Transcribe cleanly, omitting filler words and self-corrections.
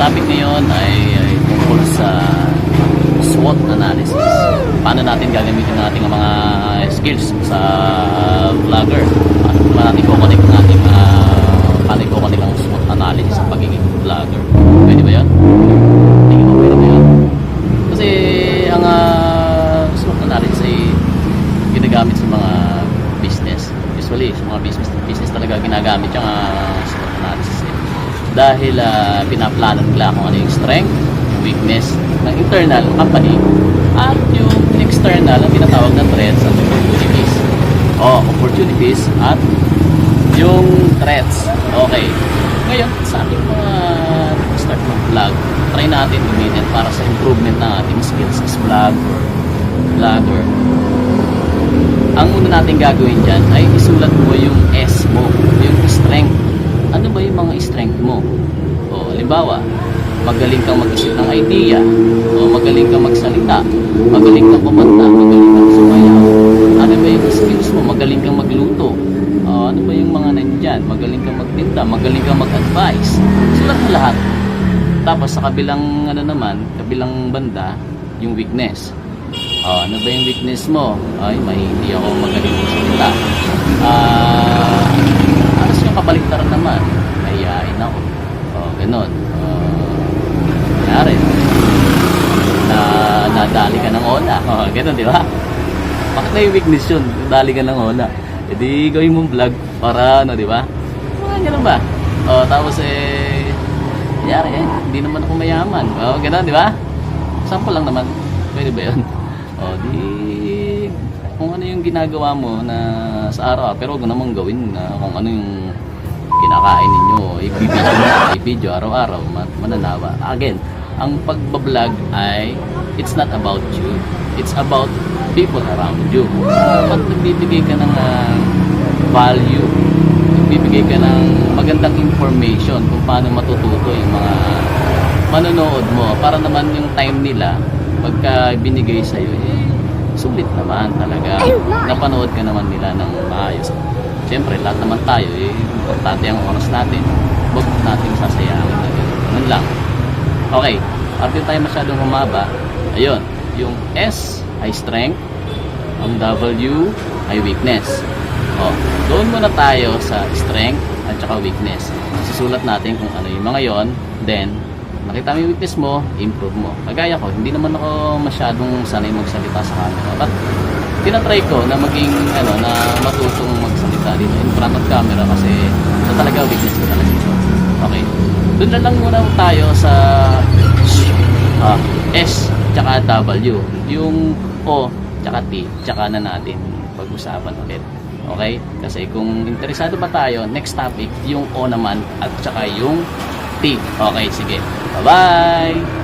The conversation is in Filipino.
topic ngayon ay tungkol sa SWOT analysis. Paano natin gagamitin ang ating mga skills sa vlogger? Paano natin kukonek ang ating paano kukonek ang SWOT analysis sa pagiging vlogger? Pwede ba yan? Tingin mo pwede ba yan? Kasi ang SWOT analysis ay ginagamit sa mga business. Usually, sa mga business talaga ginagamit yung SWOT analysis. Dahil pinaplano nila kung ano yung strength, weakness ng internal company at yung external ang tinatawag na threats at opportunities. Opportunities at yung threats. Okay. Ngayon, sa ating mga start ng vlog, try natin gamitin para sa improvement ng ating skills as vlogger. Ang una natin gagawin dyan ay isulat mo yung S mo, yung strength. Ano ba yung mga strength mo? Halimbawa, magaling kang mag-isip ng idea, magaling kang magsalita, magaling kang kumanta, magaling kang sumayaw. Ano ba yung skills mo? Magaling kang magluto. Ano ba yung mga nandyan? Magaling kang magtinda, magaling kang mag-advise. Sulat mo lahat. Tapos sa kabilang kabilang banda, yung weakness. Ano ba yung weakness mo? Ay, hindi ako magaling magsalita. Alas yung kabaliktaran naman, mahihain ako. Ganon. Nangyari. Nadali ka ng ola. Ganon, di ba? Bakit na yung weakness yun? Nadali ka ng ola. E di gawin mong vlog para, di ba? Ganon ba? Tapos nangyari hindi naman ako mayaman. Ganon, di ba? Sample lang naman. Pwede ba yun? Kung ano yung ginagawa mo na sa araw, pero huwag namang gawin kung ano yung kinakain ninyo, i-video araw-araw, mananawa. Again, ang pagbablog ay it's not about you, it's about people around you. Pag nagbibigay ka ng value, nagbibigay ka ng magandang information kung paano matututo yung mga manonood mo, para naman yung time nila pagka binigay sa'yo, sulit naman talaga. Napanood ka naman nila ng maayos. Siyempre, lahat naman tayo, importante ang oras natin. Huwag natin sasayangin na gano'n. Ganun lang. Okay, parte tayo masyadong humaba. Ayun, yung S ay strength, ang W ay weakness. Doon muna tayo sa strength at saka weakness. Susulat natin kung ano yung mga yon. Then, nakita mo yung weakness mo, improve mo. Kagaya ko, hindi naman ako masyadong sanay magsalita sa camera. But, tinatry ko na maging, na matutong magsalita dito in front of camera kasi ito talaga weakness ko talaga dito. Okay. Doon na lang muna tayo sa S tsaka W. Yung O tsaka T, tsaka na natin pag-usapan ulit. Okay? Kasi kung interesado pa tayo, next topic, yung O naman at tsaka yung T. Okay, sige. Bye-bye!